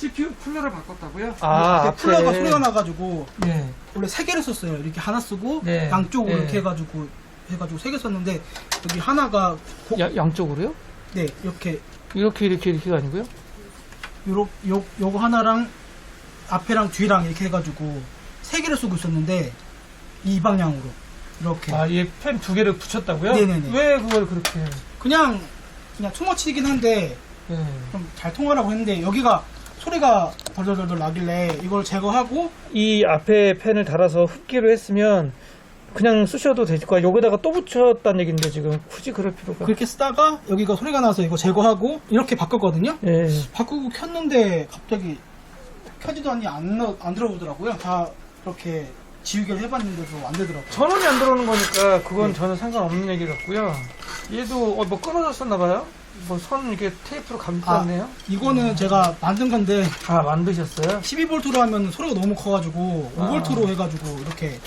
CPU 쿨러를 바꿨다고요? 앞에 쿨러가 소리가 나가지고 네. 원래 3개를 썼어요. 이렇게 하나 쓰고 네. 양쪽으로 네. 이렇게 해가지고 3개 썼는데 여기 하나가 양쪽으로요? 네 이렇게 이렇게가 아니고요? 요거 하나랑 앞에랑 뒤랑 이렇게 해가지고 3개를 쓰고 있었는데 이 방향으로 이렇게 얘 펜 2개를 붙였다고요? 네네네. 왜 그걸 그렇게? 그냥 투머치이긴 한데 네. 좀 잘 통하라고 했는데 여기가 소리가 덜덜덜 나길래 이걸 제거하고 이 앞에 펜을 달아서 흡기로 했으면 그냥 쓰셔도 되실 거야. 여기다가 또 붙였다는 얘기인데 지금 굳이 그럴 필요가. 그렇게 쓰다가 여기가 소리가 나서 이거 제거하고 이렇게 바꿨거든요. 예. 바꾸고 켰는데 갑자기 켜지도 않니 안 들어오더라고요. 다 이렇게 지우개를 해봤는데도 안 되더라고요. 전원이 안 들어오는 거니까 그건 네. 저는 상관없는 얘기 같고요. 얘도 뭐 끊어졌었나 봐요? 뭐 선 이렇게 테이프로 감쌌네요. 이거는 제가 만든 건데 만드셨어요? 12V로 하면 소리가 너무 커가지고 5V로 해가지고 이렇게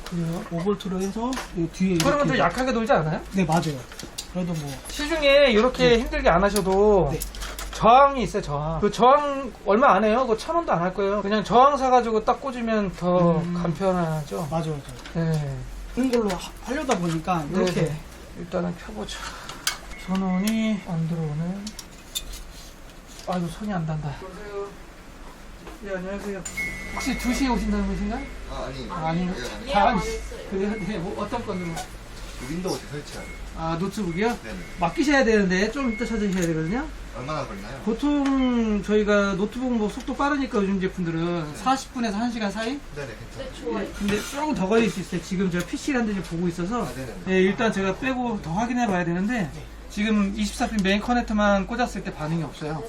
그래요? 5V로 해서 이 뒤에 그러면 이렇게 더 약하게 돌지 않아요? 네 맞아요. 그래도 뭐 시중에 이렇게 힘들게 안 하셔도 네. 저항이 있어요, 저항. 그 저항 얼마 안 해요. 그거 1,000원도 안 할 거예요. 그냥 저항 사가지고 딱 꽂으면 더 간편하죠. 맞아요. 네. 그런 걸로 하려다 보니까 이렇게 네네. 일단은 켜보자. 전원이 안 들어오네. 아이고, 손이 안 단다. 안녕하세요. 네, 안녕하세요. 혹시 2시에 오신다는 분이신가요? 아니요. 그래요? 네, 뭐 어떤 건으로? 윈도우 설치하는. 노트북이요? 네네. 맡기셔야 되는데 좀 이따 찾으셔야 되거든요. 얼마나 걸리나요? 보통 저희가 노트북 뭐 속도 빠르니까 요즘 제품들은 40분에서 1시간 사이? 네네, 괜찮아요. 예, 근데 조금 더 걸릴 수 있어요. 지금 제가 PC를 한 대 보고 있어서 네네. 예, 일단 제가 빼고 더 확인해 봐야 되는데 지금 24핀 메인 커넥터만 꽂았을 때 반응이 없어요.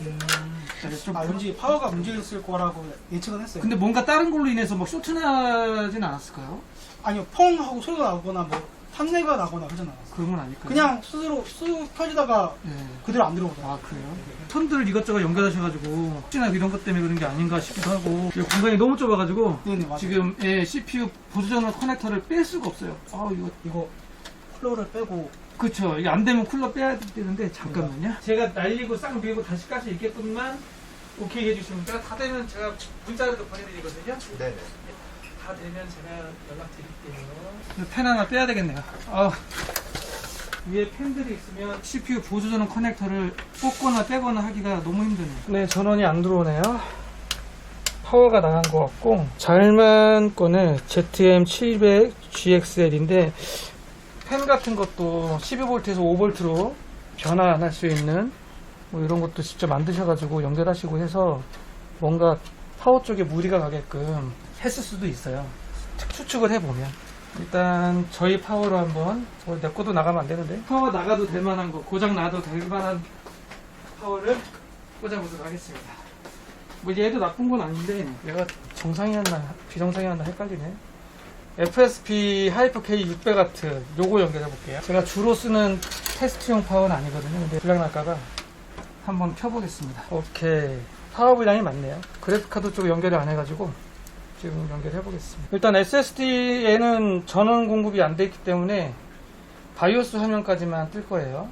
그래서 좀 왠지 파워가 문제였을 거라고 예측은 했어요. 근데 뭔가 다른 걸로 인해서 막 쇼트 나진 않았을까요? 아니요, 펑 하고 소리가 나거나 뭐 탄내가 나거나 그러진 않았어요. 그런 건 아닐까요? 그냥 스스로 쑥 켜지다가 예. 그대로 안 들어오더라고요. 그래요? 선들을 이것저것 연결하셔가지고 혹시나 이런 것 때문에 그런 게 아닌가 싶기도 하고 이 공간이 너무 좁아가지고 네네, 맞아요. 지금 CPU 보조전원 커넥터를 뺄 수가 없어요. 이거 쿨러를 빼고 그쵸. 이게 안 되면 쿨러 빼야 되는데 잠깐만요. 제가 날리고 싹 밀고 다시 깔 수 있게끔만 오케이 해주시면 다 되면 제가 문자로도 보내드리거든요. 네네. 다 되면 제가 연락드릴게요. 펜 하나 빼야 되겠네요. 위에 펜들이 있으면 CPU 보조전원 커넥터를 꽂거나 빼거나 하기가 너무 힘드네요. 네, 전원이 안 들어오네요. 파워가 나간 것 같고 잘만 거는 ZM700GXL인데 펜 같은 것도 12V에서 5V로 변환할 수 있는 뭐 이런 것도 직접 만드셔가지고 연결하시고 해서 뭔가 파워 쪽에 무리가 가게끔 했을 수도 있어요. 추측을 해보면. 일단 저희 파워로 한번 내 거도 나가면 안 되는데 파워 나가도 될 만한 거, 고장 나도 될 만한 파워를 꽂아보도록 하겠습니다. 뭐 얘도 나쁜 건 아닌데 얘가 정상이었나 비정상이었나 헷갈리네. FSP 하이퍼 K 600W 요거 연결해 볼게요. 제가 주로 쓰는 테스트용 파워는 아니거든요. 근데 불량 날까봐 한번 켜보겠습니다. 오케이. 파워 분량이 많네요. 그래픽카드 쪽에 연결을 안 해가지고 지금 연결해 보겠습니다. 일단 SSD에는 전원 공급이 안 돼 있기 때문에 바이오스 화면까지만 뜰 거예요.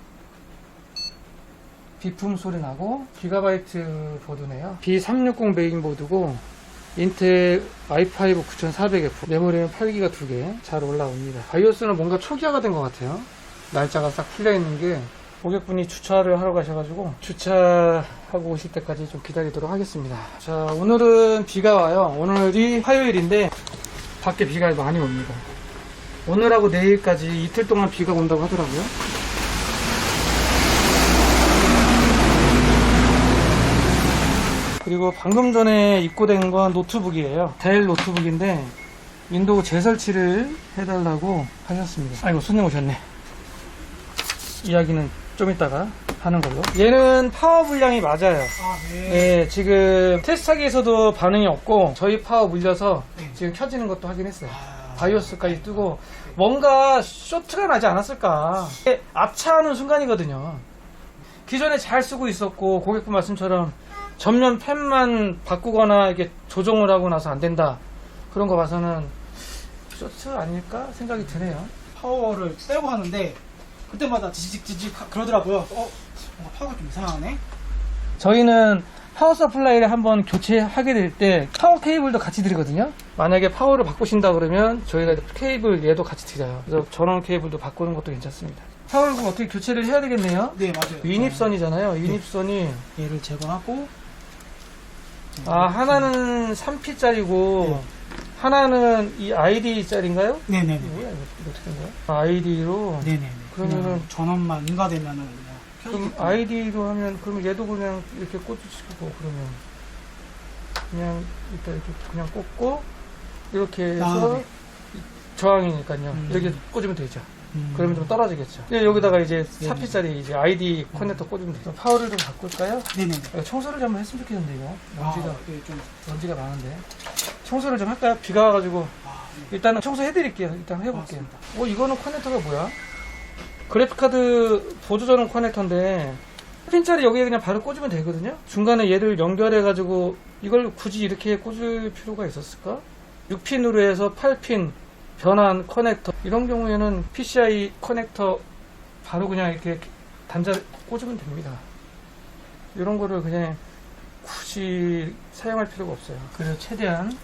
비품 소리 나고 기가바이트 보드네요. B360 메인보드고 인텔 i5 9400F 메모리는 8기가 2개 잘 올라옵니다. 바이오스는 뭔가 초기화가 된 것 같아요. 날짜가 싹 풀려있는 게 고객분이 주차를 하러 가셔가지고 주차하고 오실 때까지 좀 기다리도록 하겠습니다. 자, 오늘은 비가 와요. 오늘이 화요일인데 밖에 비가 많이 옵니다. 오늘하고 내일까지 이틀 동안 비가 온다고 하더라고요. 그리고 방금 전에 입고된 건 노트북이에요. 델 노트북인데 윈도우 재설치를 해달라고 하셨습니다. 아이고, 손님 오셨네. 이야기는 좀 이따가 하는 걸로. 얘는 파워 분량이 맞아요. 네, 지금 테스트하기에서도 반응이 없고 저희 파워 물려서 지금 켜지는 것도 확인했어요. 바이오스까지 뜨고 뭔가 쇼트가 나지 않았을까. 압차하는 순간이거든요. 기존에 잘 쓰고 있었고 고객분 말씀처럼 전면 펜만 바꾸거나 이게 조정을 하고 나서 안 된다 그런 거 봐서는 쇼트 아닐까 생각이 드네요. 파워를 빼고 하는데 그때마다 지직 그러더라고요. 뭔가 파워가 좀 이상하네. 저희는 파워 서플라이를 한번 교체하게 될 때 파워 케이블도 같이 드리거든요. 만약에 파워를 바꾸신다 그러면 저희가 케이블 얘도 같이 드려요. 그래서 전원 케이블도 바꾸는 것도 괜찮습니다. 파워를 그럼 어떻게 교체를 해야 되겠네요. 네, 맞아요. 유닛선이잖아요. 유닛선이 얘를 제거하고 하나는 3P짜리고 네. 하나는 이 ID짜리인가요? 네네네. 뭐야 이거 어떻게 된 거야? ID로 네네네. 그러면은 그냥 전원만 인가되면은 그럼 ID로 하면 그럼 얘도 그냥 이렇게 꽂으시고 그러면 그냥 일단 이렇게 그냥 꽂고 이렇게 해서 네. 저항이니까요. 이렇게 꽂으면 되죠. 그러면 좀 떨어지겠죠. 여기다가 이제 4P짜리 이제 ID 커넥터 꽂으면 되죠. 파워를 좀 바꿀까요? 네네네. 청소를 좀 했으면 좋겠는데 이거 먼지가 네, 좀 먼지가 많은데 청소를 좀 할까요? 비가 와가지고 네. 일단은 청소해드릴게요. 일단 해볼게요. 맞습니다. 이거는 커넥터가 뭐야? 그래픽카드 보조전원 커넥터인데 10핀짜리 여기에 그냥 바로 꽂으면 되거든요. 중간에 얘를 연결해가지고 이걸 굳이 이렇게 꽂을 필요가 있었을까? 6핀으로 해서 8핀 변환 커넥터 이런 경우에는 PCI 커넥터 바로 그냥 이렇게 단자 꽂으면 됩니다. 이런 거를 그냥 굳이 사용할 필요가 없어요. 그래서 최대한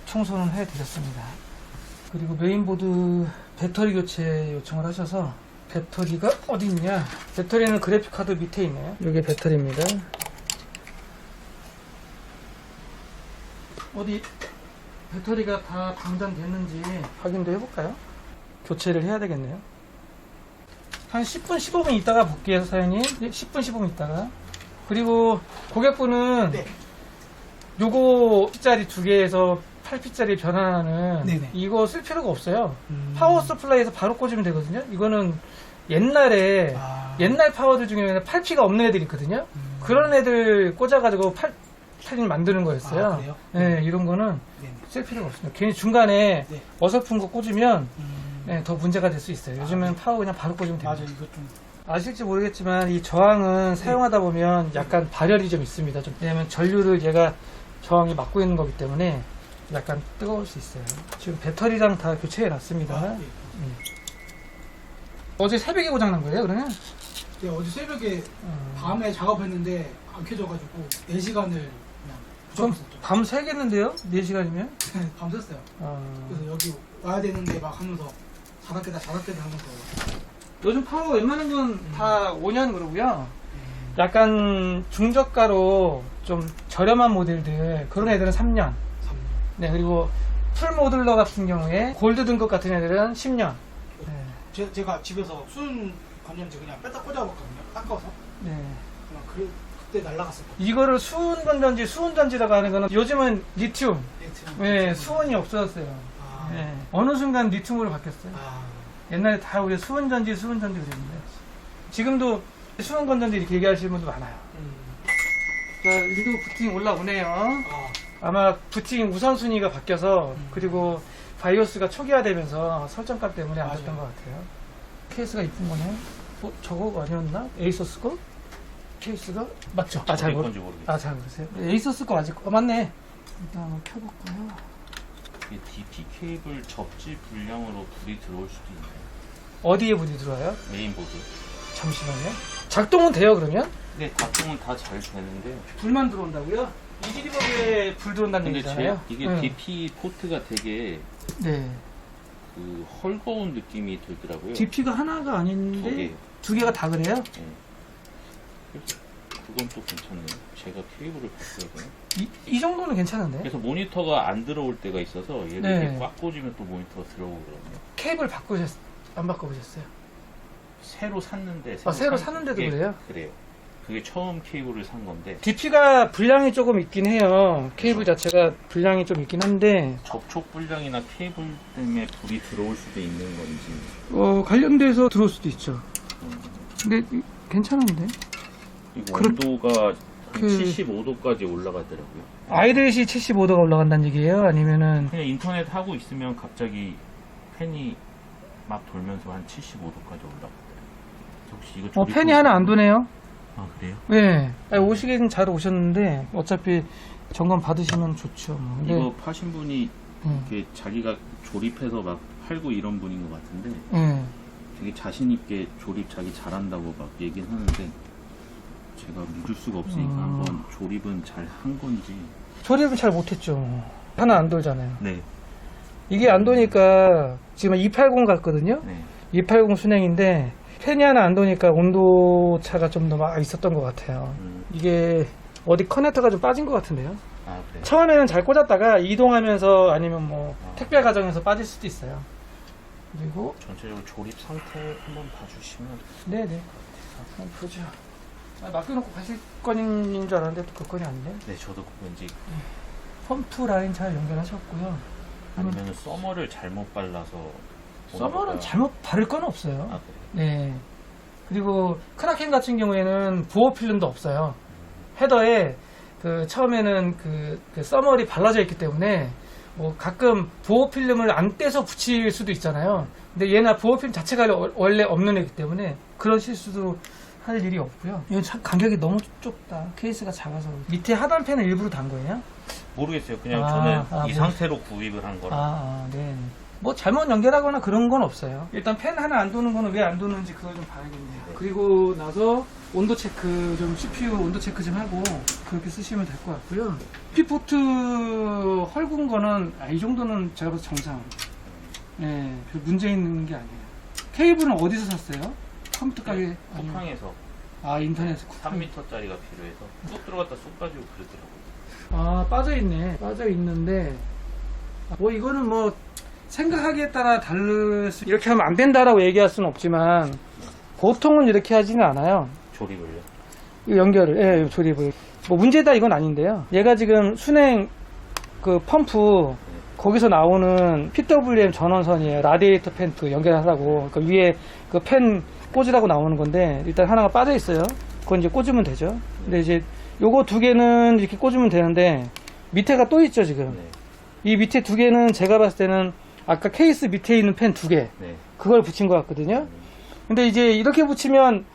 청소는 해드렸습니다. 그리고 메인보드 배터리 교체 요청을 하셔서 배터리가 어디 있냐? 배터리는 그래픽카드 밑에 있네요. 이게 배터리입니다. 어디 배터리가 다 방전됐는지 확인도 해볼까요? 교체를 해야 되겠네요. 한 10분, 15분 있다가 볼게요, 사장님. 10분, 15분 있다가. 그리고 고객분은 네. 요거 P짜리 2개에서 8P짜리 변환하는 네네. 이거 쓸 필요가 없어요. 파워 서플라이에서 바로 꽂으면 되거든요. 이거는 옛날에 옛날 파워들 중에는 8P가 없는 애들이 있거든요. 그런 애들 꽂아가지고 8핀 만드는 거였어요. 그래요? 네, 이런 거는 네네. 쓸 필요가 없습니다. 괜히 중간에 네. 어설픈 거 꽂으면 네, 더 문제가 될 수 있어요. 요즘은 네. 파워 그냥 바로 꽂으면 됩니다. 맞아요. 이거 좀 아실지 모르겠지만 이 저항은 사용하다 보면 약간 발열이 좀 있습니다. 왜냐면 전류를 얘가 저항이 막고 있는 거기 때문에 약간 뜨거울 수 있어요. 지금 배터리랑 다 교체해 놨습니다. 네. 어제 새벽에 고장난 거예요, 그러면? 네, 어제 새벽에 밤에 작업했는데 안 켜져가지고 4시간을 그냥 좀 붙여놨었죠. 밤 새겠는데요? 4시간이면? 밤샜어요. 그래서 여기 와야 되는데 막 하면서 자락깨다 하면서 요즘 파워 웬만한 건 다 5년 그러고요. 약간 중저가로 좀 저렴한 모델들 그런 애들은 3년. 네, 그리고 풀 모듈러 같은 경우에 골드 등급 같은 애들은 10년. 네. 제가 집에서 수은 건전지 그냥 뺐다 꽂아봤거든요. 닦아서. 네. 그냥 그때 날라갔었거든요. 이거를 수은 건전지, 수은전지라고 하는 거는 요즘은 리튬. 네, 수은이 없어졌어요. 네. 어느 순간 리튬으로 바뀌었어요. 옛날에 다 우리 수은전지 그랬는데 지금도 수은건전지 이렇게 얘기하시는 분도 많아요. 자, 윈도우 부팅 올라오네요. 아마 부팅 우선순위가 바뀌어서 그리고 바이오스가 초기화되면서 설정값 때문에 안 됐던 것 같아요. 케이스가 이쁜 거네. 저거 아니었나? 에이서스 거? 케이스가? 맞죠? 잘 건지 모르겠어요. 잘 모르세요? 에이서스 거 아직 맞네. 일단 한번 켜볼까요? 이게 DP 케이블 접지 불량으로 불이 들어올 수도 있나요? 어디에 불이 들어와요? 메인보드. 잠시만요. 작동은 돼요, 그러면? 네, 작동은 다 잘 되는데. 불만 들어온다고요? 이지리버그에 불 들어온다는 근데 얘기잖아요. 이게 네. DP 포트가 되게 네. 그 헐거운 느낌이 들더라고요. DP가 하나가 아닌데 두 개. 두 개가 다 그래요? 네. 그래서 그건 또 괜찮네요. 제가 케이블을 바꿔야 되나? 이 정도는 괜찮은데? 그래서 모니터가 안 들어올 때가 있어서 얘를 네. 이렇게 꽉 꽂으면 또 모니터가 들어오거든요. 케이블 안 바꿔보셨어요? 새로 샀는데 새로 샀는데도 그게 그래요? 그래요. 그게 처음 케이블을 산 건데 DP가 분량이 조금 있긴 해요. 케이블 자체가 분량이 좀 있긴 한데 접촉 불량이나 케이블 때문에 불이 들어올 수도 있는 건지. 관련돼서 들어올 수도 있죠. 근데 괜찮은데? 그리고 그렇- 온도가 그- 75도까지 올라가더라고요. 아이들시 75도가 올라간다는 얘기예요? 아니면은 그냥 인터넷 하고 있으면 갑자기 팬이 막 돌면서 한 75도까지 올라가더라고요. 혹시 이거 팬이 하나 안 도네요? 아 그래요? 네. 오시긴 잘 오셨는데 어차피 점검 받으시면 좋죠. 근데 이거 파신 분이 음. 이렇게 자기가 조립해서 막 팔고 이런 분인 것 같은데 네. 되게 자신 있게 조립 자기 잘한다고 막 얘기는 하는데 제가 믿을 수가 없으니까 한번 조립은 잘 한 건지. 조립은 잘 못했죠. 하나 안 돌잖아요. 네. 이게 안 도니까 지금 280 갔거든요. 네. 280 순행인데 팬이 하나 안 도니까 온도 차가 좀 더 막 있었던 것 같아요. 이게 어디 커넥터가 좀 빠진 것 같은데요. 아, 그래. 처음에는 잘 꽂았다가 이동하면서 아니면 뭐 택배 과정에서 빠질 수도 있어요. 그리고 전체적으로 조립 상태 한번 봐주시면. 네네 한번 보죠. 맡겨놓고 가실 건인 줄 알았는데 또 그 건이 아니네. 네, 저도 왠지 펌프 라인 잘 연결하셨고요. 아니면 서머를 잘못 발라서. 서버는 온도가- 잘못 바를 건 없어요. 아, 네. 그리고 크라켄 같은 경우에는 부어 필름도 없어요. 헤더에 그 처음에는 그 써머리 발라져 있기 때문에 뭐 가끔 부어 필름을 안 떼서 붙일 수도 있잖아요. 근데 얘는 부어 필름 자체가 원래 없는 애기 때문에 그런 실수도 할 일이 없고요. 이건 참 간격이 너무 좁다. 케이스가 작아서. 밑에 하단 팬을 일부러 단 거예요? 모르겠어요. 그냥 아, 저는 이 상태로 구입을 한 거라. 네. 뭐 잘못 연결하거나 그런 건 없어요. 일단 팬 하나 안 도는 거는 왜 안 도는지 그걸 좀 봐야겠네요. 네. 그리고 나서 온도 체크 좀 CPU 온도 체크 좀 하고 그렇게 쓰시면 될 것 같고요. P포트 헐군 거는 이 정도는 제가 봐서 정상. 네, 별 문제 있는 게 아니에요. 케이블은 어디서 샀어요? 컴퓨터 가게 아니면 쿠팡에서 인터넷 쿠팡. 3m짜리가 필요해서 쏙 들어갔다 쏙 빠지고 그러더라고요. 빠져 있네. 빠져 있는데 뭐 이거는 뭐 생각하기에 따라 다를 수 이렇게 하면 안 된다라고 얘기할 수는 없지만 보통은 이렇게 하지는 않아요. 조립을요? 이 연결을, 예, 조립을. 뭐 문제다 이건 아닌데요. 얘가 지금 순행 그 펌프 거기서 나오는 PWM 전원선이에요. 라디에이터 팬 그 연결하라고. 그 위에 그 팬 꽂으라고 나오는 건데 일단 하나가 빠져 있어요. 그건 이제 꽂으면 되죠. 근데 이제 요거 두 개는 이렇게 꽂으면 되는데 밑에가 또 있죠 지금. 네. 이 밑에 두 개는 제가 봤을 때는 아까 케이스 밑에 있는 펜 두 개 네. 그걸 붙인 것 같거든요. 근데 이제 이렇게 붙이면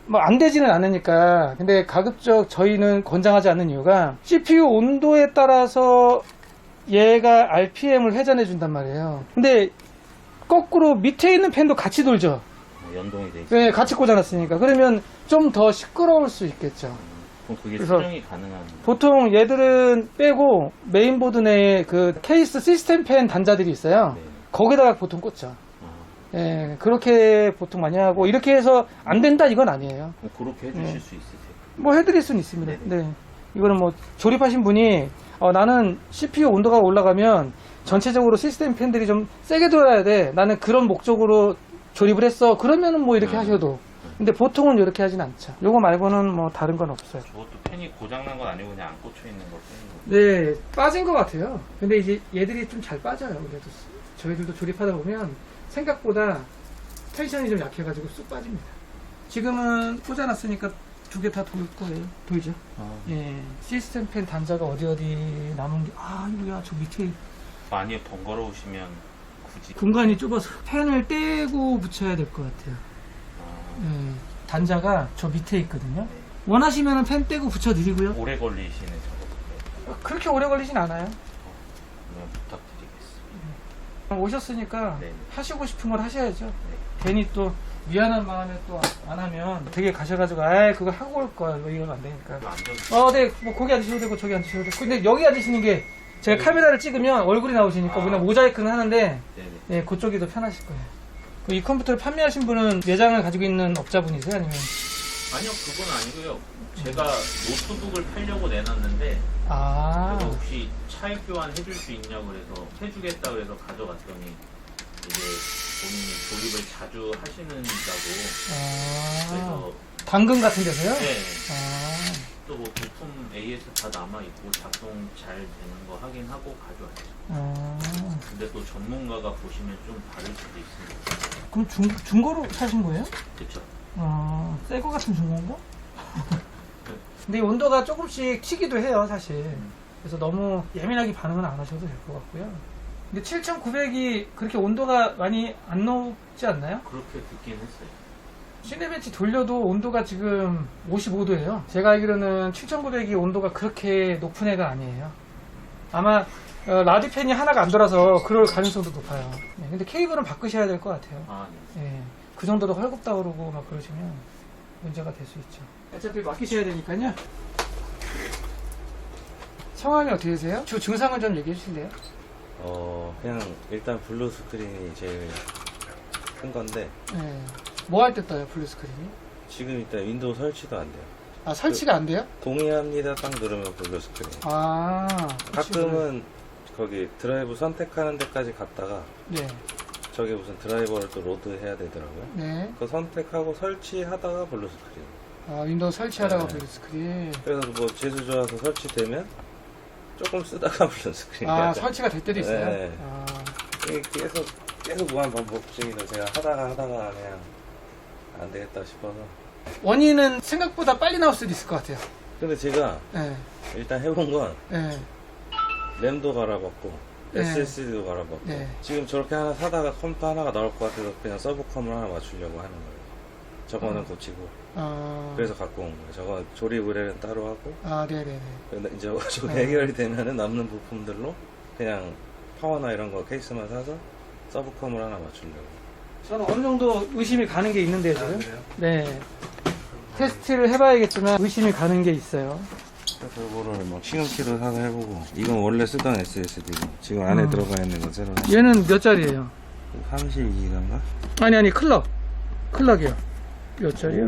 뭐 안 되지는 않으니까. 근데 가급적 저희는 권장하지 않는 이유가 CPU 온도에 따라서 얘가 RPM을 회전해 준단 말이에요. 근데 거꾸로 밑에 있는 펜도 같이 돌죠. 연동이 돼 있어요. 네, 같이 꽂아놨으니까. 그러면 좀 더 시끄러울 수 있겠죠. 그럼 그게 그래서 수정이 가능한. 보통 얘들은 빼고 메인보드 내에 그 케이스 시스템 펜 단자들이 있어요. 네. 거기다가 보통 꽂죠. 아, 예, 그렇게 보통 많이 하고 이렇게 해서 안 된다 이건 아니에요. 그럼 그렇게 해주실 네. 수 있으세요? 뭐 해드릴 수는 있습니다. 네네. 네, 이거는 뭐 조립하신 분이 나는 CPU 온도가 올라가면 전체적으로 시스템 팬들이 좀 세게 돌아야 돼. 나는 그런 목적으로 조립을 했어. 그러면은 뭐 이렇게 하셔도. 근데 보통은 이렇게 하진 않죠. 요거 말고는 뭐 다른 건 없어요. 저것도 펜이 고장난 건 아니고 그냥 안 꽂혀 있는 거 뺀 거. 네, 빠진 것 같아요. 근데 이제 얘들이 좀 잘 빠져요. 그래도 저희들도 조립하다 보면 생각보다 텐션이 좀 약해가지고 쑥 빠집니다. 지금은 꽂아놨으니까 두 개 다 돌 거예요. 돌죠? 예, 시스템 펜 단자가 어디 남은 게, 이거야, 저 밑에 많이 번거로우시면 굳이. 공간이 좁아서 펜을 떼고 붙여야 될 것 같아요. 아, 예, 단자가 저 밑에 있거든요. 원하시면 펜 떼고 붙여드리고요. 오래 걸리시는 작업인데 그렇게 오래 걸리진 않아요. 그냥 부탁드리겠습니다. 오셨으니까 네. 하시고 싶은 걸 하셔야죠. 네. 괜히 또 미안한 마음에 또 안 하면 되게 가셔가지고 그거 하고 올 거야 뭐 이러면 안 되니까. 그 앉아서 네, 뭐 거기 앉으셔도 되고 저기 앉으셔도 되고. 근데 여기 앉으시는 게 제가 카메라를 찍으면 얼굴이 나오시니까 그냥 모자이크는 하는데 네네. 예, 그쪽이 더 편하실 거예요. 이 컴퓨터를 판매하신 분은 매장을 가지고 있는 업자분이세요? 아니면? 아니요, 그건 아니고요. 제가 노트북을 팔려고 내놨는데 아, 그래서 혹시 차액 교환 해줄 수 있냐고 그래서 해주겠다 그래서 가져갔더니 이제 본인이 조립을 자주 하시는다고 그래서 당근 같은 데서요? 네. 아, 또 뭐 부품 AS 다 남아있고 작동 잘 되는 거 확인하고 가져왔죠. 아, 근데 또 전문가가 보시면 좀 다를 수도 있습니다. 그럼 중고로 사신 거예요? 그쵸? 새 거 같은 중고인가? 근데 이 온도가 조금씩 튀기도 해요, 사실. 그래서 너무 예민하게 반응은 안 하셔도 될 것 같고요. 근데 7900이 그렇게 온도가 많이 안 높지 않나요? 그렇게 듣긴 했어요. 시네벤치 돌려도 온도가 지금 55도예요. 제가 알기로는 7900이 온도가 그렇게 높은 애가 아니에요. 아마 라디팬이 하나가 안 돌아서 그럴 가능성도 높아요. 근데 케이블은 바꾸셔야 될 것 같아요. 아, 네. 예, 그 정도로 헐겁다 그러고 막 그러시면 문제가 될 수 있죠. 어차피 맡기셔야 되니까요. 성함이 어떻게 되세요? 주 증상을 좀 얘기해 주실래요? 그냥 일단 블루 스크린이 제일 큰 건데 네. 뭐 할 때 떠요, 블루 스크린이? 지금 일단 윈도우 설치도 안 돼요. 아, 설치가 안 돼요? 동의합니다 딱 누르면 블루 스크린. 아, 가끔은 거기 드라이브 선택하는 데까지 갔다가 네. 저게 무슨 드라이버를 또 로드해야 되더라고요. 네. 그 선택하고 설치하다가 블루 스크린. 아, 윈도우 설치하다가 네. 블루 스크린. 그래서 뭐 재수 좋아서 설치되면 조금 쓰다가 블루 스크린. 아, 설치가 될 때도 있어요? 네. 아, 이게 계속 무한 반복 중이라 제가 하다가 그냥 안 되겠다 싶어서. 원인은 생각보다 빨리 나올 수도 있을 것 같아요. 근데 제가 네. 일단 해본 건 네. 램도 갈아봤고 네. SSD도 갈아봤고 네. 지금 저렇게 하나 사다가 컴퓨터 하나가 나올 것 같아서 그냥 서브컴을 하나 맞추려고 하는 거예요. 저거는 고치고 그래서 갖고 온 거예요. 저거 조립 의뢰는 따로 하고 아, 네네네. 근데 이제 저거 해결이 되면은 남는 부품들로 그냥 파워나 이런 거 케이스만 사서 서브컴을 하나 맞추려고. 저는 어느 정도 의심이 가는 게 있는데요, 지금. 그래요? 네. 테스트를 해봐야겠지만 의심이 가는 게 있어요. 그래서 이거를 막 시금치로 사서 해보고 이건 원래 쓰던 SSD고 지금 안에 들어가 있는 건 새로 얘는 몇 짜리예요? 32기가인가? 아니, 클럭이요. 몇 짜리요?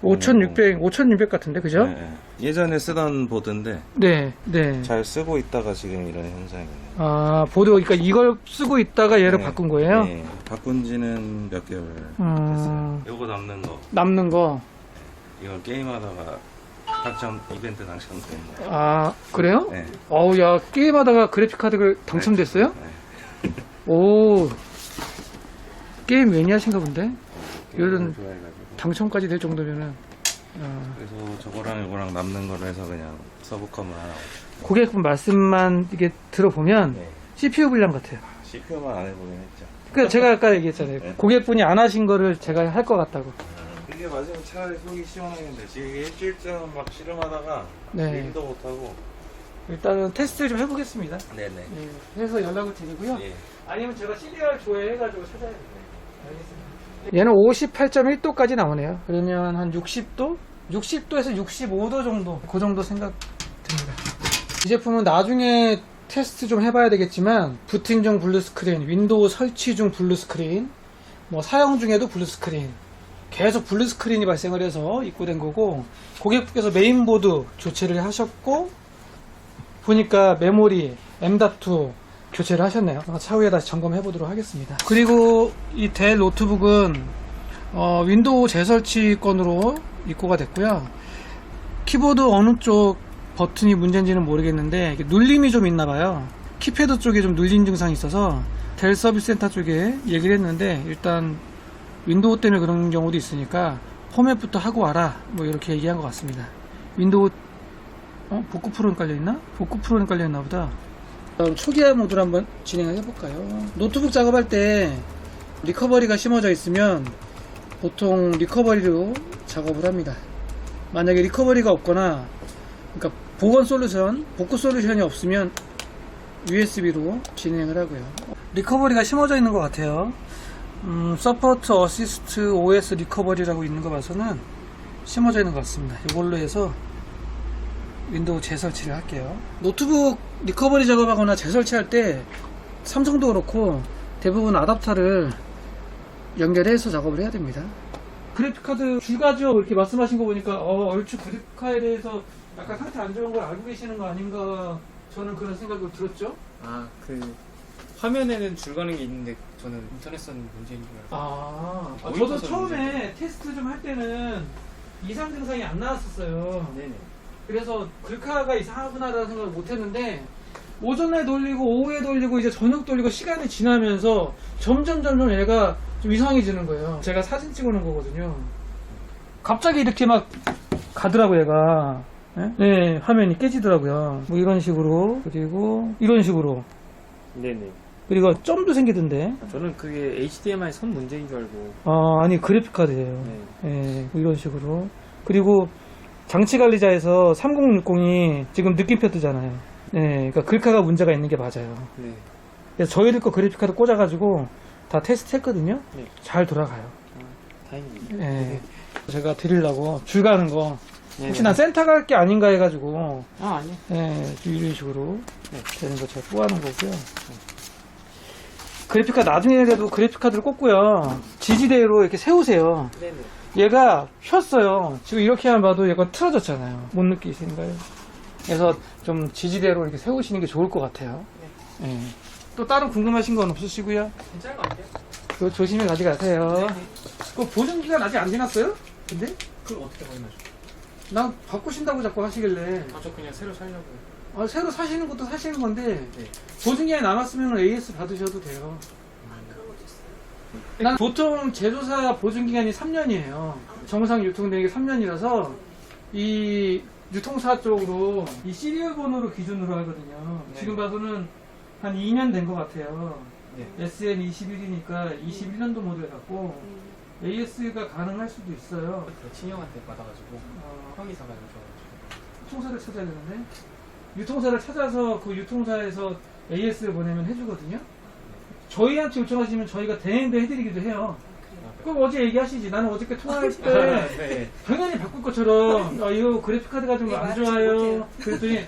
5600 같은데, 그죠? 네. 예전에 쓰던 보드인데 네, 네. 잘 쓰고 있다가 지금 이런 현상이네요. 아, 보드, 그러니까 이걸 쓰고 있다가 얘를 네. 바꾼 거예요? 네. 바꾼 지는 몇 개월 됐어요. 요거 남는 거 남는 거. 이걸 게임하다가 이벤트 당첨된 거. 아, 그래요? 네. 어우, 야, 게임하다가 그래픽카드가 당첨됐어요? 네. 오, 게임 매니아신가 본데? 게임을 이런 좋아해가지고. 당첨까지 될 정도면은, 그래서 저거랑 이거랑 남는 거를 해서 그냥 서브컴을 하나. 고객분 말씀만 이게 들어보면 네. CPU 불량 같아요. CPU만 안 해보긴 했죠. 그 제가 아까 얘기했잖아요. 네. 고객분이 안 하신 거를 제가 할 것 같다고. 이게 맞으면 차라리 속이 시원하겠는데 지금 이게 일주일쯤 막 씨름하다가 네. 일도 못하고. 일단은 테스트를 좀 해보겠습니다. 네네. 예, 해서 연락을 드리고요. 예. 아니면 제가 CDR 조회해가지고 찾아야 돼요. 알겠습니다. 얘는 58.1도까지 나오네요. 그러면 한 60도? 60도에서 65도 정도. 그 정도 생각 듭니다. 이 제품은 나중에 테스트 좀 해봐야 되겠지만, 부팅 중 블루 스크린, 윈도우 설치 중 블루 스크린, 뭐 사용 중에도 블루 스크린, 계속 블루 스크린이 발생을 해서 입고된 거고, 고객분께서 메인보드 교체를 하셨고, 보니까 메모리, M.2 교체를 하셨네요. 차후에 다시 점검해 보도록 하겠습니다. 그리고 이 델 노트북은 윈도우 재설치건으로 입고가 됐고요. 키보드 어느 쪽 버튼이 문제인지는 모르겠는데 이게 눌림이 좀 있나 봐요. 키패드 쪽에 좀 눌림 증상이 있어서 델 서비스 센터 쪽에 얘기를 했는데, 일단 윈도우 때문에 그런 경우도 있으니까 포맷부터 하고 와라, 뭐 이렇게 얘기한 것 같습니다. 윈도우 복구 프로는 깔려있나? 복구 프로는 깔려있나 보다. 그럼 초기화 모드로 한번 진행을 해볼까요? 노트북 작업할 때 리커버리가 심어져 있으면 보통 리커버리로 작업을 합니다. 만약에 리커버리가 없거나, 그러니까 복원 솔루션, 복구 솔루션이 없으면 USB로 진행을 하고요. 리커버리가 심어져 있는 것 같아요. 서포트 어시스트 OS 리커버리라고 있는 거 봐서는 심어져 있는 것 같습니다. 이걸로 해서 윈도우 재설치를 할게요. 노트북 리커버리 작업하거나 재설치할 때 삼성도 그렇고 대부분 아답터를 연결해서 작업을 해야 됩니다. 그래픽카드 줄가죠? 이렇게 말씀하신 거 보니까 얼추 그래픽카에 대해서 약간 상태 안 좋은 걸 알고 계시는 거 아닌가, 저는 그런 생각을 들었죠. 화면에는 줄 가는 게 있는데 저는 인터넷선 문제인 줄 알고. 저도 어디서 처음에 테스트 좀 할 때는 이상 증상이 안 나왔었어요. 네네. 그래서 글카가 이상하구나라는 생각을 못 했는데, 오전에 돌리고 오후에 돌리고 이제 저녁 돌리고 시간이 지나면서 점점 얘가 좀 이상해지는 거예요. 제가 사진 찍어놓은 거거든요. 갑자기 이렇게 막 가더라고, 얘가. 네, 화면이 깨지더라고요. 뭐 이런 식으로, 그리고 이런 식으로, 네네. 그리고 점도 생기던데. 저는 그게 HDMI 선 문제인 줄 알고. 아니 그래픽카드예요. 네. 네, 뭐 이런 식으로. 그리고 장치관리자에서 3060이 지금 느낌표 뜨잖아요. 네, 그러니까 글카가 문제가 있는 게 맞아요. 네. 그래서 저희들 거 그래픽카드 꽂아가지고 다 테스트 했거든요. 네. 잘 돌아가요. 다행입니다. 네. 제가 드리려고 줄 가는 거 혹시 난 센터 갈 게 아닌가 해가지고 아니요. 네, 이런 식으로 되는 거 제가 뽑아놓은 거고요. 그래픽카드 나중에라도 그래픽카드를 꽂고요. 지지대로 이렇게 세우세요. 네네. 얘가 휘었어요. 지금 이렇게만 봐도 얘가 틀어졌잖아요. 못 느끼시는가요? 그래서 좀 지지대로 이렇게 세우시는 게 좋을 것 같아요. 네. 또 다른 궁금하신 건 없으시고요. 괜찮은 것 같아요. 그거 조심히 가져가세요. 그 보증기간 아직 안 지났어요? 근데? 그걸 어떻게 확인하죠? 난 바꾸신다고 자꾸 하시길래. 아, 저 그냥 새로 살려고요. 아, 새로 사시는 것도 사시는 건데 네. 보증기간이 남았으면 AS 받으셔도 돼요. 난 보통 제조사 보증기간이 3년이에요. 정상 유통되는 게 3년이라서 이 유통사 쪽으로 이 시리얼 번호로 기준으로 하거든요. 네. 지금 봐서는 한 2년 된 것 같아요. 네. SN21이니까 21년도 모델 같고 AS가 가능할 수도 있어요. 그 친형한테 받아가지고 형이 사가지고 유통사를 찾아야 되는데 유통사를 찾아서 그 유통사에서 AS를 보내면 해주거든요. 저희한테 요청하시면 저희가 대행도 해드리기도 해요. 그럼 어제 얘기하시지. 나는 어저께 통화할 때 네. 당연히 바꿀 것처럼 이거 그래픽카드가 좀 안 좋아요. 그랬더니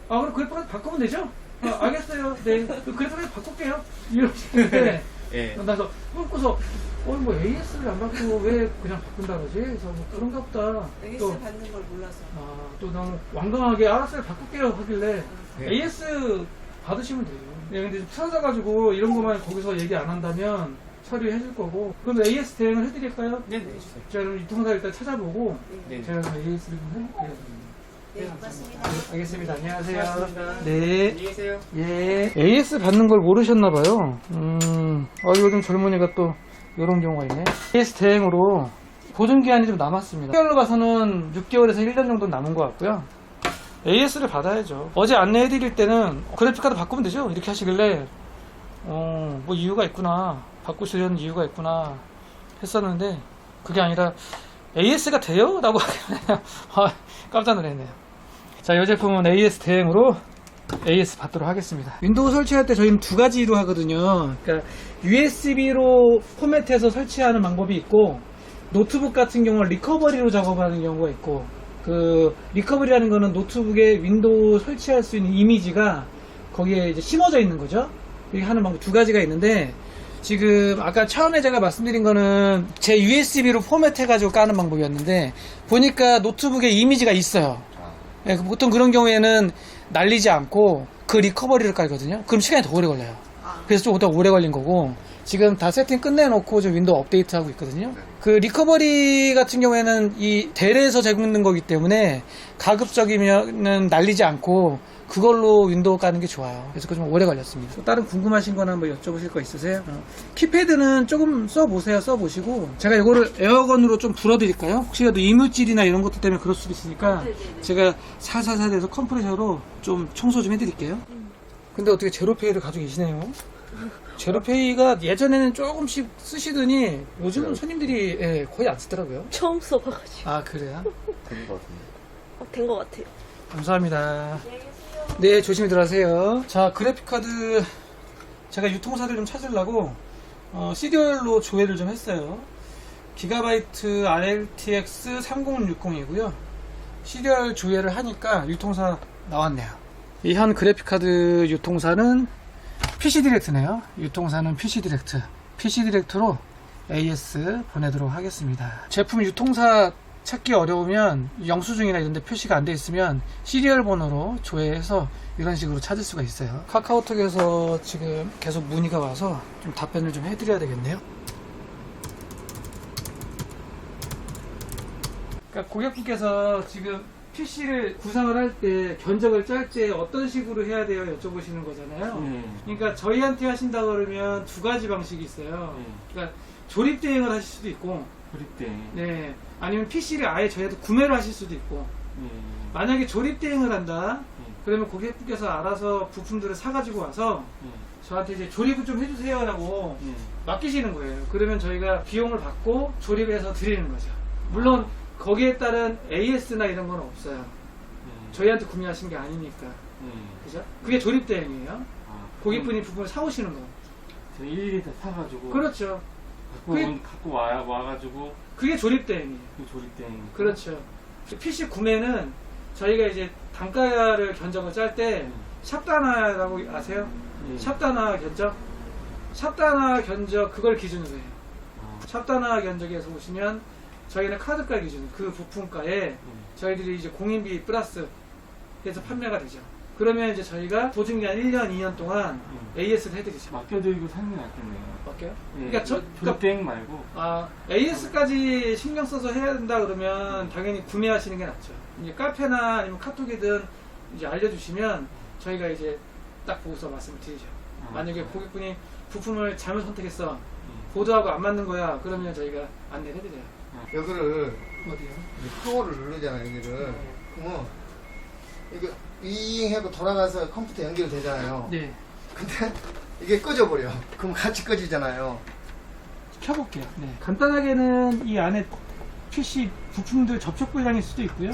그럼 그래픽카드 바꾸면 되죠? 알겠어요. 네. 그 그래픽카드 바꿀게요. 이러시는데 예. 나서 끊고서 뭐 AS를 안 바꾸고 왜 그냥 바꾼다 그러지? 그래서 뭐 그런가 보다. AS 또 받는 걸 몰라서. 또 너무 완강하게 알았어요 바꿀게요 하길래 네. AS 받으시면 돼요. 네, 근데 좀 틀어져가지고 이런 것만 거기서 얘기 안 한다면 처리해줄 거고. 그럼 AS 대행을 해드릴까요? 네네, 해주세요. 제가 그럼 유통사 일단 찾아보고 네. 제가 그럼 AS를 좀 해볼게요. 네, 고맙습니다. 네, 알겠습니다. 안녕하세요. 고맙습니다. 네. 안녕히 계세요. 예. AS 받는 걸 모르셨나봐요. 요즘 젊은이가 또 이런 경우가 있네. AS 대행으로 보증기한이 좀 남았습니다. 6개월로 봐서는 6개월에서 1년 정도 남은 것 같고요. AS를 받아야죠. 어제 안내해드릴 때는 그래픽카드 바꾸면 되죠? 이렇게 하시길래 뭐 이유가 있구나. 바꾸시려는 이유가 있구나 했었는데 그게 아니라 AS가 돼요? 라고 하길래 깜짝 놀랐네요. 자, 이 제품은 AS 대행으로 AS 받도록 하겠습니다. 윈도우 설치할 때 저희는 두 가지로 하거든요. 그러니까 USB로 포맷해서 설치하는 방법이 있고 노트북 같은 경우는 리커버리로 작업하는 경우가 있고 그 리커버리라는 거는 노트북에 윈도우 설치할 수 있는 이미지가 거기에 이제 심어져 있는 거죠. 이렇게 하는 방법 두 가지가 있는데 지금 아까 처음에 제가 말씀드린 거는 제 USB로 포맷해가지고 까는 방법이었는데 보니까 노트북에 이미지가 있어요. 네, 보통 그런 경우에는 날리지 않고 그 리커버리를 깔거든요. 그럼 시간이 더 오래 걸려요. 그래서 조금 더 오래 걸린 거고 지금 다 세팅 끝내놓고 좀 윈도우 업데이트하고 있거든요. 그 리커버리 같은 경우에는 이 델에서 제공된 거기 때문에 가급적이면 날리지 않고 그걸로 윈도우 까는 게 좋아요. 그래서 좀 오래 걸렸습니다. 또 다른 궁금하신 거나 한번 여쭤보실 거 있으세요? 키패드는 조금 써보세요. 써보시고 제가 이거를 에어건으로 좀 불어드릴까요? 혹시라도 이물질이나 이런 것들 때문에 그럴 수도 있으니까 제가 살살살 해서 컴프레셔로 좀 청소 좀 해드릴게요. 근데 어떻게 제로페이를 가지고 계시네요? 제로페이가 예전에는 조금씩 쓰시더니 요즘은 손님들이 거의 안 쓰더라고요. 처음 써봐가지고. 아, 그래요? 되는 것 같은데. 된 것 같아요. 감사합니다. 네, 조심히 들어가세요. 자, 그래픽카드 제가 유통사를 좀 찾으려고 시리얼로 조회를 좀 했어요. 기가바이트 RLTX 3060이고요. 시리얼 조회를 하니까 유통사 나왔네요. 이 현 그래픽카드 유통사는 PC디렉트네요. 유통사는 PC디렉트. PC디렉트로 AS 보내도록 하겠습니다. 제품 유통사 찾기 어려우면 영수증이나 이런 데 표시가 안 돼 있으면 시리얼 번호로 조회해서 이런 식으로 찾을 수가 있어요. 카카오톡에서 지금 계속 문의가 와서 좀 답변을 좀 해드려야 되겠네요. 그러니까 고객분께서 지금 PC를 구상을 할 때 견적을 짤 때 어떤 식으로 해야 돼요 여쭤보시는 거잖아요. 그러니까 저희한테 하신다 그러면 두 가지 방식이 있어요. 그러니까 조립 대행을 하실 수도 있고 그립대. 네. 아니면 PC를 아예 저희한테 구매를 하실 수도 있고 만약에 조립 대행을 한다 그러면 고객분께서 알아서 부품들을 사가지고 와서 저한테 이제 조립을 좀 해주세요 라고 맡기시는 거예요. 그러면 저희가 비용을 받고 조립해서 드리는 거죠. 물론 거기에 따른 AS나 이런 건 없어요. 저희한테 구매하신 게 아니니까. 그죠? 그게 조립 대행이에요. 고객분이 부품을 사오시는 거. 일일이 다 사가지고. 그렇죠. 갖고 와가지고 그게 조립대행이에요. 그 조립된. 그렇죠. PC 구매는 저희가 이제 단가를 견적을 짤 때 샵단화라고 아세요? 샵단화 견적? 샵단화 견적 그걸 기준으로 해요. 샵단화 견적에서 보시면 저희는 카드가 기준 그 부품가에 저희들이 이제 공인비 플러스 해서 판매가 되죠. 그러면 이제 저희가 보증기한 1년, 2년 동안 AS를 해드리죠. 맡겨드리고 사는 게 낫겠네요. 맞게요? 예, 그러니까 조립대행 말고. AS까지 신경 써서 해야 된다 그러면 당연히 구매하시는 게 낫죠. 이제 카페나 아니면 카톡이든 이제 알려주시면 저희가 이제 딱 보고서 말씀을 드리죠. 만약에 고객분이 부품을 잘못 선택했어. 보드하고 안 맞는 거야. 그러면 저희가 안내를 해드려요. 여기를 어디요? 파워를 누르잖아요. 여기를. 그러면 이거 윙 하고 돌아가서 컴퓨터 연결되잖아요. 네. 근데 이게 꺼져버려. 그럼 같이 꺼지잖아요. 켜볼게요. 네. 간단하게는 이 안에 PC 부품들 접촉 불량일 수도 있고요.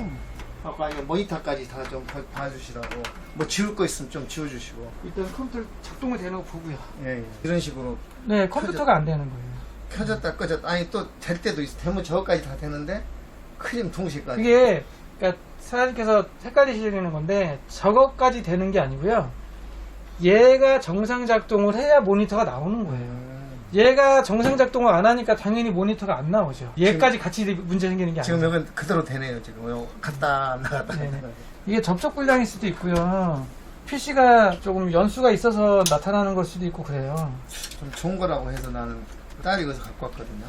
아까 이거 모니터까지 다 좀 봐주시라고. 뭐 지울 거 있으면 좀 지워주시고. 일단 컴퓨터 작동이 되는 거 보고요. 예, 예. 이런 식으로 네, 컴퓨터가 안 되는 거예요. 켜졌다 꺼졌다. 아니 또 될 때도 있어. 되면 저거까지 다 되는데 크림 동시까지. 이게 그러니까 사장님께서 헷갈리시는 건데 저것까지 되는 게 아니고요. 얘가 정상 작동을 해야 모니터가 나오는 거예요. 얘가 정상 작동을 안 하니까 당연히 모니터가 안 나오죠. 얘까지 같이 문제 생기는 게 아니에요. 지금 여긴 그대로 되네요. 지금 요 갔다 나갔다. 네네. 이게 접촉 불량일 수도 있고요. PC가 조금 연수가 있어서 나타나는 걸 수도 있고 그래요. 좀 좋은 거라고 해서 나는 딸이 여기서 갖고 왔거든요.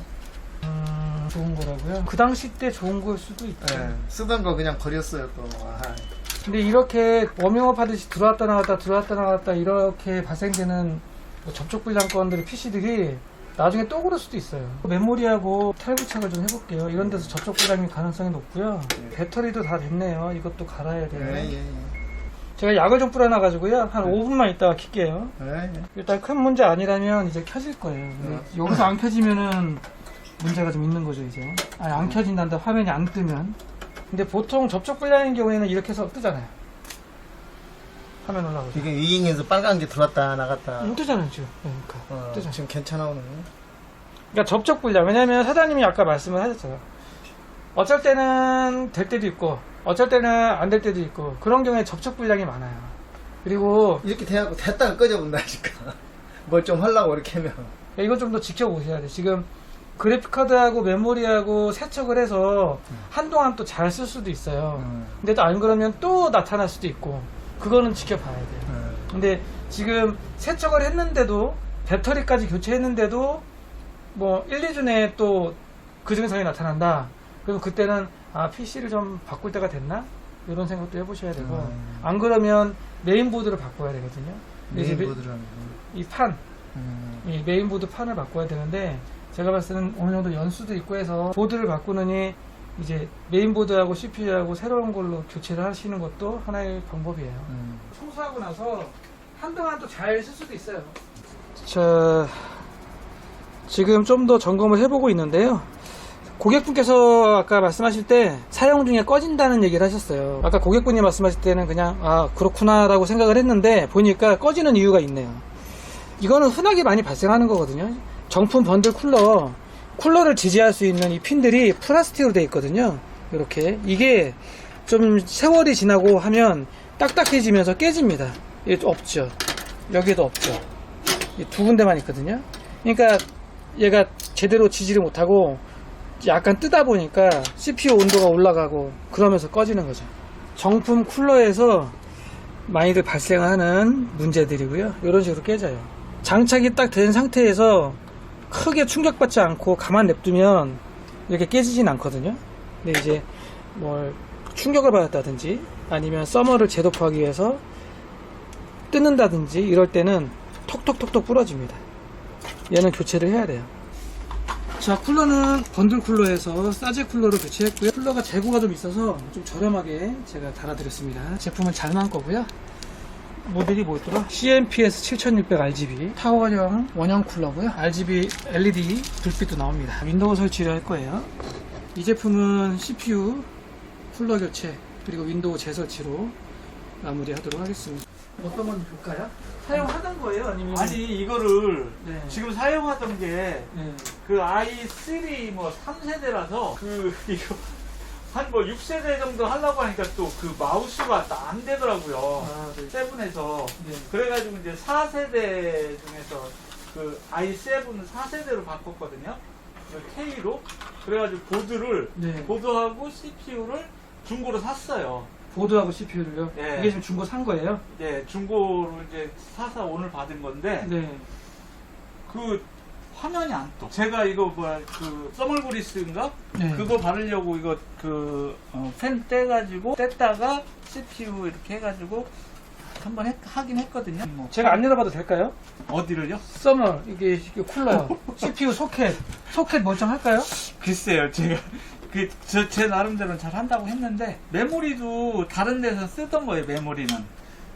좋은 거라고요? 그 당시 때 좋은 걸 수도 있죠. 예, 쓰던 거 그냥 버렸어요 또. 아, 근데 이렇게 워밍업 하듯이 들어왔다 나갔다 이렇게 발생되는 뭐 접촉 불량 건들의 PC들이 나중에 또 그럴 수도 있어요. 메모리하고 탈부착을 좀 해볼게요. 이런 데서 접촉 불량일 가능성이 높고요. 배터리도 다 됐네요. 이것도 갈아야 돼요. 예, 예, 예. 제가 약을 좀 뿌려놔가지고요. 한 5분만 있다가 킬게요. 예, 예. 일단 큰 문제 아니라면 이제 켜질 거예요. 근데 여기서 안 켜지면은 문제가 좀 있는 거죠, 이제. 아니, 안 켜진단다. 화면이 안 뜨면. 근데 보통 접촉 불량인 경우에는 이렇게 해서 뜨잖아요. 화면 올라오죠. 이게 위잉에서 빨간 게 들어왔다 나갔다. 뜨잖아요, 지금. 그러니까. 뜨죠. 지금 괜찮아 오늘. 그러니까 접촉 불량. 왜냐면 사장님이 아까 말씀을 하셨잖아요. 어쩔 때는 될 때도 있고, 어쩔 때는 안 될 때도 있고, 그런 경우에 접촉 불량이 많아요. 그리고 이렇게 돼갖고 됐다가 꺼져본다니까. 뭘 좀 하려고 이렇게 하면. 이거 좀 더 지켜보셔야 돼요. 지금 그래픽카드하고 메모리하고 세척을 해서 한동안 또 잘 쓸 수도 있어요. 근데 또 안 그러면 또 나타날 수도 있고, 그거는 지켜봐야 돼요. 근데 지금 세척을 했는데도, 배터리까지 교체했는데도, 뭐 1, 2주 내에 또 그 증상이 나타난다. 그럼 그때는 PC를 좀 바꿀 때가 됐나? 이런 생각도 해보셔야 되고, 안 그러면 메인보드를 바꿔야 되거든요. 메인보드라는 이 판, 이 메인보드 판을 바꿔야 되는데, 제가 봤을 때는 어느 정도 연수도 있고 해서 보드를 바꾸느니 이제 메인보드하고 CPU하고 새로운 걸로 교체를 하시는 것도 하나의 방법이에요. 청소하고 나서 한동안 또 잘 쓸 수도 있어요. 자, 지금 좀 더 점검을 해보고 있는데요. 고객분께서 아까 말씀하실 때 사용 중에 꺼진다는 얘기를 하셨어요. 아까 고객분이 말씀하실 때는 그냥 그렇구나 라고 생각을 했는데 보니까 꺼지는 이유가 있네요. 이거는 흔하게 많이 발생하는 거거든요. 정품 번들 쿨러를 지지할 수 있는 이 핀들이 플라스틱으로 되어 있거든요. 이렇게 이게 좀 세월이 지나고 하면 딱딱해지면서 깨집니다. 이게 없죠. 여기에도 없죠. 두 군데만 있거든요. 그러니까 얘가 제대로 지지를 못하고 약간 뜨다 보니까 CPU 온도가 올라가고 그러면서 꺼지는 거죠. 정품 쿨러에서 많이들 발생하는 문제들이고요. 이런 식으로 깨져요. 장착이 딱 된 상태에서 크게 충격받지 않고 가만 냅두면 이렇게 깨지진 않거든요. 근데 이제 뭘 충격을 받았다든지 아니면 서머를 제도하기 위해서 뜯는다든지 이럴 때는 톡톡톡톡 부러집니다. 얘는 교체를 해야 돼요. 자, 쿨러는 번들 쿨러에서 사제 쿨러로 교체했고요. 쿨러가 재고가 좀 있어서 좀 저렴하게 제가 달아드렸습니다. 제품은 잘 나온 거고요. 모델이 뭐였더라? CMPS 7600 RGB 타워형 원형 쿨러고요. RGB LED 불빛도 나옵니다. 윈도우 설치를 할 거예요. 이 제품은 CPU 쿨러 교체 그리고 윈도우 재설치로 마무리하도록 하겠습니다. 어떤 건 볼까요? 사용하던 거예요? 아니면 아니 이거를 네. 지금 사용하던 게 네. 그 i3 뭐 3세대라서 그 이거 한 뭐 6세대 정도 하려고 하니까 또 그 마우스가 안 되더라고요. 아, 네. 세븐에서 네. 그래가지고 이제 4세대 중에서 그 i7 4세대로 바꿨거든요. 그 K로 그래가지고 보드를 네. 보드하고 CPU를 중고로 샀어요. 보드하고 CPU를요? 네. 이게 지금 중고 산 거예요? 네, 중고로 이제 사서 오늘 받은 건데 네. 그 화면이 안 떠. 제가 이거 뭐야 그 써멀그리스인가 네. 그거 바르려고 이거 펜 떼가지고 뗐다가 CPU 이렇게 해가지고 한번 하긴 했거든요. 뭐 제가 안 열어봐도 될까요? 어디를요? 서머 이게 쿨러요. CPU 소켓 멀쩡할까요? 글쎄요, 제가 제 나름대로는 잘 한다고 했는데 메모리도 다른 데서 쓰던 거예요. 메모리는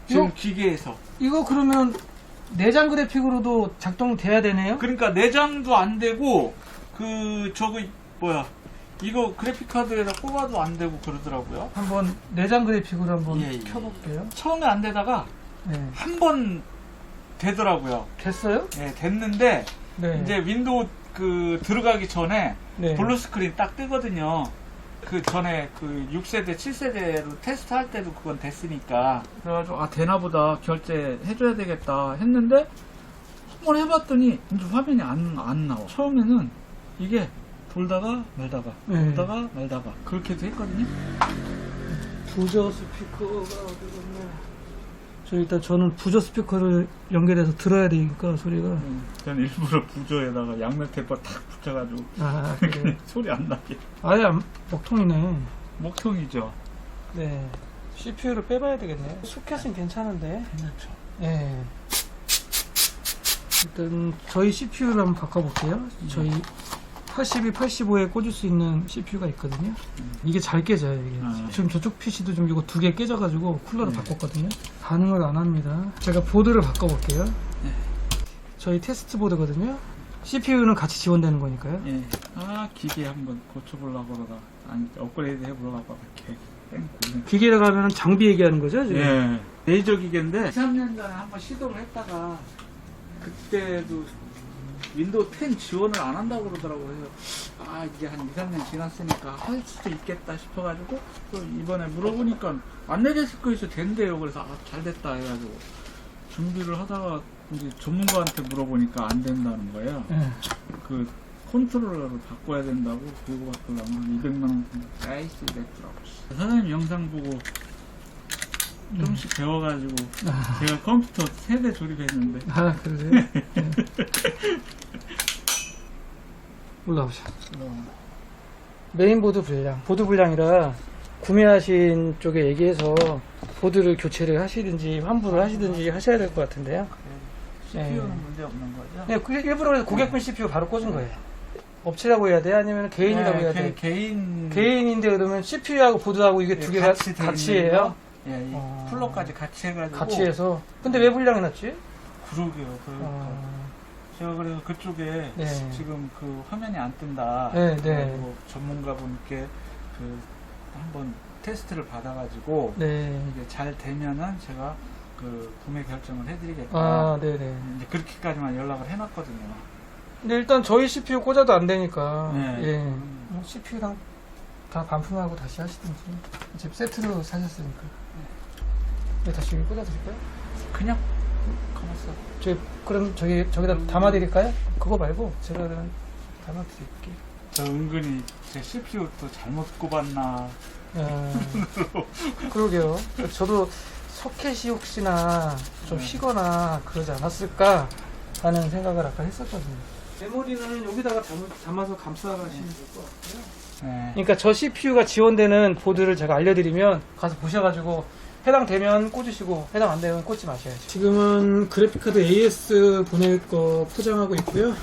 지금 이거? 기계에서. 이거 그러면 내장 그래픽으로도 작동돼야 되네요? 그러니까 내장도 안 되고 저거 뭐야 이거 그래픽 카드에다 꼽아도 안 되고 그러더라고요. 한번 내장 그래픽으로 한번 예, 예. 켜볼게요. 처음에 안 되다가 네. 한 번 되더라고요. 됐어요? 예, 됐는데 네. 이제 윈도우 들어가기 전에 네. 블루 스크린 딱 뜨거든요. 그 전에 그 6세대, 7세대로 테스트 할 때도 그건 됐으니까. 그래가지고, 되나보다 결제해줘야 되겠다 했는데, 한번 해봤더니, 이제 화면이 안 나와. 처음에는 이게 돌다가 말다가, 네. 돌다가 말다가, 그렇게도 했거든요. 부저 스피커가 어디 갔나? 저는 부저 스피커를 연결해서 들어야 되니까 소리가. 저는 일부러 부조에다가 양면 테이프 탁 붙여가지고, 아, 그래요? 소리 안 나게. 아예 먹통이네. 목통이죠. 네. CPU를 빼봐야 되겠네요. 소켓은 괜찮은데. 괜찮죠. 네. 일단 저희 CPU를 한번 바꿔볼게요. 저희 82, 85에 꽂을 수 있는 CPU가 있거든요. 이게 잘 깨져요. 이게. 지금 저쪽 PC도 좀 이거 2개 깨져가지고 쿨러를 바꿨거든요. 반응을 안 합니다. 제가 보드를 바꿔볼게요. 저희 테스트 보드거든요. CPU는 같이 지원되는 거니까요. 예. 기계 한번 고쳐보려고 그러다, 업그레이드 해보려고 이렇게 땡고. 기계라고 하면 장비 얘기하는 거죠? 지금? 예. 레이저 기계인데 2, 3년 전에 한번 시도를 했다가 그때도 윈도우 10 지원을 안 한다고 그러더라고요. 그래서 이게 한 2, 3년 지났으니까 할 수도 있겠다 싶어가지고 또 이번에 물어보니까 안 내려있을 된대요. 그래서 잘 됐다 해가지고 준비를 하다가 이제 전문가한테 물어보니까 안 된다는 거예요. 그 컨트롤러를 바꿔야 된다고, 그거 바꾸려면 200만 원 나이스 됐더라고. 사장님 영상 보고 조금씩 배워가지고 제가 컴퓨터 3대 조립했는데. 아, 그러세요? 올라오자. 메인보드 불량. 보드 불량이라 구매하신 쪽에 얘기해서 보드를 교체를 하시든지 환불을 하시든지 하셔야 될 것 같은데요. CPU는 문제 없는 거죠? 네, 일부러 그래서 고객분 CPU 바로 꽂은 거예요. 업체라고 해야 돼? 아니면 개인이라고 해야 돼? 개인인데 그러면 CPU하고 보드하고 이게 두 개가 같이 해요? 예, 이 쿨러까지 같이 해가지고. 같이 해서. 근데 왜 불량이 났지? 그러게요. 제가 그래서 그쪽에 지금 그 화면이 안 뜬다. 그리고 전문가분께 한번 테스트를 받아가지고 이게 잘 되면은 제가 구매 결정을 해드리겠다. 네네. 이제 그렇게까지만 연락을 해놨거든요. 근데 일단 저희 CPU 꽂아도 안 되니까. 네. CPU랑 다 반품하고 다시 하시든지. 지금 세트로 사셨으니까. 다시 여기 꽂아드릴까요? 그냥 가만있어. 그럼 저기다 담아드릴까요? 그거 말고 제가 그냥 담아드릴게요. 저 은근히 제 CPU 또 잘못 꼽았나. 그러게요. 저도 소켓이 혹시나 좀 휘거나 그러지 않았을까 하는 생각을 아까 했었거든요. 메모리는 여기다가 담아서 감싸가시면 될 것 같고요. 그러니까 저 CPU가 지원되는 보드를 제가 알려드리면 가서 보셔가지고 해당되면 꽂으시고 해당 안 되면 꽂지 마셔야죠. 지금은 그래픽카드 AS 보낼 거 포장하고 있고요.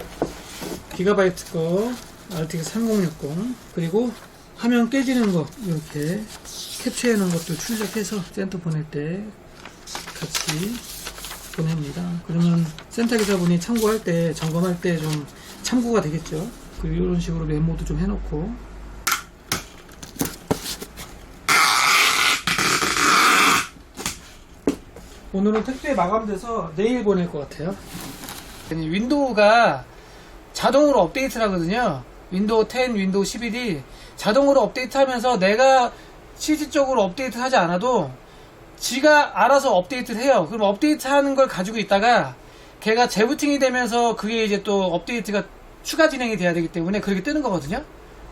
기가바이트 거 RTX 3060 그리고 화면 깨지는 거 이렇게 캡처해 놓은 것도 출력해서 센터 보낼 때 같이 보냅니다. 그러면 센터 기사분이 참고할 때 점검할 때 좀 참고가 되겠죠. 그리고 이런 식으로 메모도 좀 해놓고 오늘은 택배 마감돼서 내일 보낼 것 같아요. 윈도우가 자동으로 업데이트를 하거든요. 윈도우 10, 윈도우 11이 자동으로 업데이트하면서 내가 실질적으로 업데이트를 하지 않아도 지가 알아서 업데이트를 해요. 그럼 업데이트하는 걸 가지고 있다가 걔가 재부팅이 되면서 그게 이제 또 업데이트가 추가 진행이 돼야 되기 때문에 그렇게 뜨는 거거든요.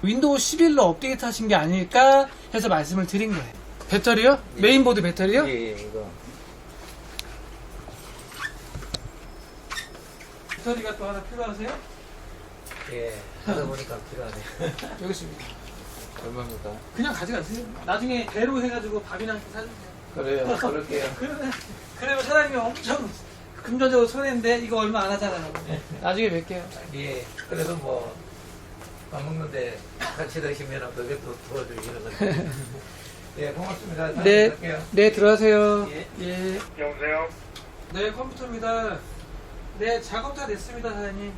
윈도우 11로 업데이트 하신 게 아닐까 해서 말씀을 드린 거예요. 배터리요? 메인보드 배터리요? 예, 이거. 배터리가 또 하나 필요하세요? 예, 하다 보니까 필요하네. 여기 있습니다. 얼마입니까? 그냥 가져가세요. 나중에 배로 해가지고 밥이나 한 끼 사주세요. 그래요, 그럴게요. 그러면 사람이 엄청 금전적으로 손해인데 이거 얼마 안 하잖아요. 나중에 뵐게요. 예, 그래도 뭐, 밥 먹는데 같이 드시면 그게 또 도와주기 이런 거죠. 예, 고맙습니다. 네, 갈게요. 네 들어가세요. 예. 예. 여보세요? 네, 컴퓨터입니다. 네, 작업 다 됐습니다, 사장님.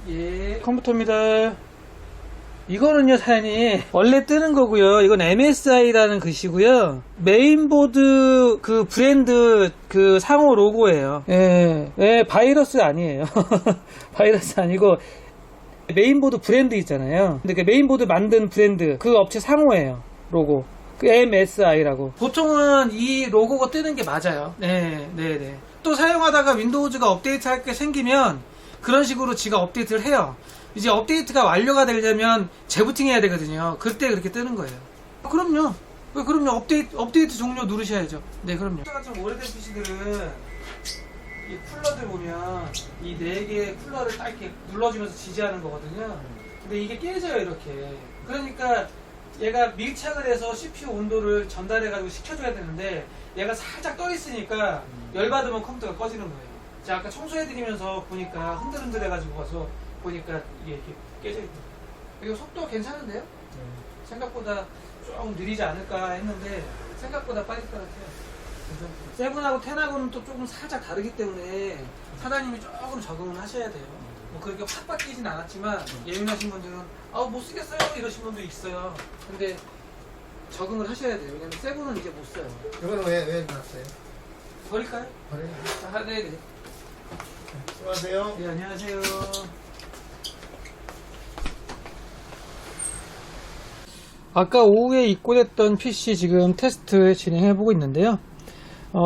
예, 컴퓨터입니다. 이거는요, 사장님, 원래 뜨는 거고요. 이건 MSI라는 글씨고요. 메인보드 그 브랜드 그 상호 로고예요. 예, 예, 바이러스 아니에요. 바이러스 아니고 메인보드 브랜드 있잖아요. 근데 그 메인보드 만든 브랜드 그 업체 상호예요. 로고. 그 MSI라고. 보통은 이 로고가 뜨는 게 맞아요. 네, 네, 네. 또 사용하다가 윈도우즈가 업데이트할 게 생기면 그런 식으로 지가 업데이트를 해요. 이제 업데이트가 완료가 되려면 재부팅 해야 되거든요. 그때 그렇게 뜨는 거예요. 그럼요. 그럼요. 업데이트 종료 누르셔야죠. 네, 그럼요. 좀 오래된 PC들은 이 쿨러들 보면 이 4개의 쿨러를 딱 이렇게 눌러주면서 지지하는 거거든요. 근데 이게 깨져요, 이렇게. 그러니까 얘가 밀착을 해서 CPU 온도를 전달해가지고 식혀줘야 되는데 얘가 살짝 떠 있으니까 열받으면 컴퓨터가 꺼지는 거예요. 제가 아까 청소해드리면서 보니까 흔들흔들해가지고 가서 보니까 이게 이렇게 깨져있더라고요. 이거 속도 괜찮은데요? 생각보다 조금 느리지 않을까 했는데 생각보다 빠질 것 같아요. 세븐하고 10하고는 또 조금 살짝 다르기 때문에 사장님이 조금 적응을 하셔야 돼요. 뭐 그렇게 확 바뀌진 않았지만 예민하신 분들은 못 쓰겠어요 이러신 분도 있어요. 근데 적응을 하셔야 돼요. 왜냐면 세븐은 이제 못 써요. 이거는 왜 놨어요? 버릴까요? 버려요. 네네. 수고하세요. 네, 안녕하세요. 아까 오후에 입고됐던 PC 지금 테스트 진행해보고 있는데요.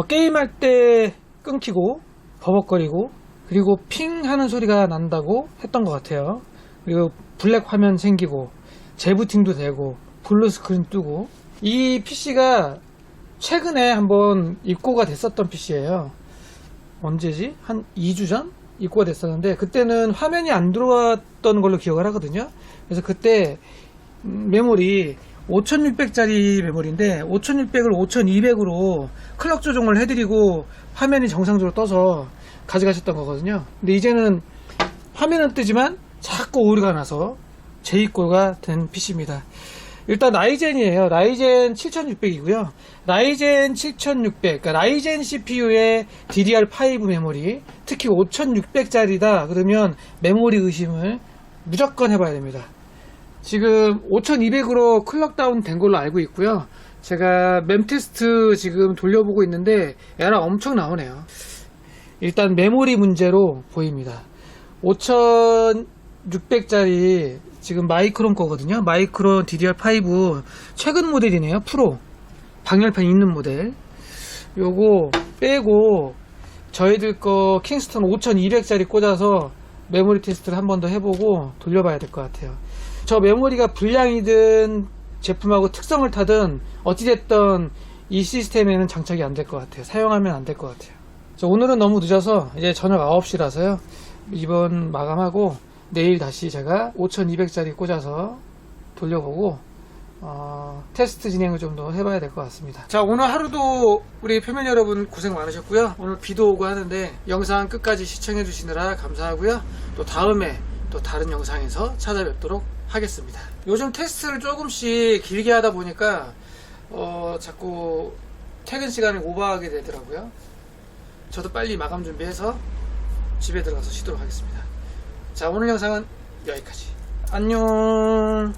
게임할 때 끊기고 버벅거리고 그리고 핑 하는 소리가 난다고 했던 것 같아요. 그리고 블랙 화면 생기고 재부팅도 되고 블루 스크린 뜨고. 이 PC가 최근에 한번 입고가 됐었던 PC예요. 언제지? 한 2주 전? 입고가 됐었는데 그때는 화면이 안 들어왔던 걸로 기억을 하거든요. 그래서 그때 메모리 5600짜리 메모리인데 5600을 5200으로 클럭 조정을 해드리고 화면이 정상적으로 떠서 가져가셨던 거거든요. 근데 이제는 화면은 뜨지만 자꾸 오류가 나서 재입고가 된 PC입니다. 일단 라이젠이에요. 라이젠 7600이고요. 라이젠 7600, 그러니까 라이젠 CPU의 DDR5 메모리, 특히 5600짜리다 그러면 메모리 의심을 무조건 해봐야 됩니다. 지금 5200으로 클럭 다운 된 걸로 알고 있고요. 제가 램 테스트 지금 돌려보고 있는데 에러 엄청 나오네요. 일단 메모리 문제로 보입니다. 5600짜리 지금 마이크론 거거든요. 마이크론 DDR5 최근 모델이네요. 프로 방열판 있는 모델. 요거 빼고 저희들 거 킹스턴 5200짜리 꽂아서 메모리 테스트를 한 번 더 해보고 돌려봐야 될 것 같아요. 저 메모리가 불량이든 제품하고 특성을 타든 어찌됐든 이 시스템에는 장착이 안 될 것 같아요. 사용하면 안 될 것 같아요. 오늘은 너무 늦어서 이제 저녁 9시라서요. 이번 마감하고 내일 다시 제가 5200짜리 꽂아서 돌려보고 테스트 진행을 좀 더 해봐야 될 것 같습니다. 자, 오늘 하루도 우리 표면 여러분 고생 많으셨고요. 오늘 비도 오고 하는데 영상 끝까지 시청해 주시느라 감사하고요. 또 다음에 또 다른 영상에서 찾아뵙도록 하겠습니다. 요즘 테스트를 조금씩 길게 하다 보니까 자꾸 퇴근 시간을 오버하게 되더라고요. 저도 빨리 마감 준비해서 집에 들어가서 쉬도록 하겠습니다. 자, 오늘 영상은 여기까지. 안녕.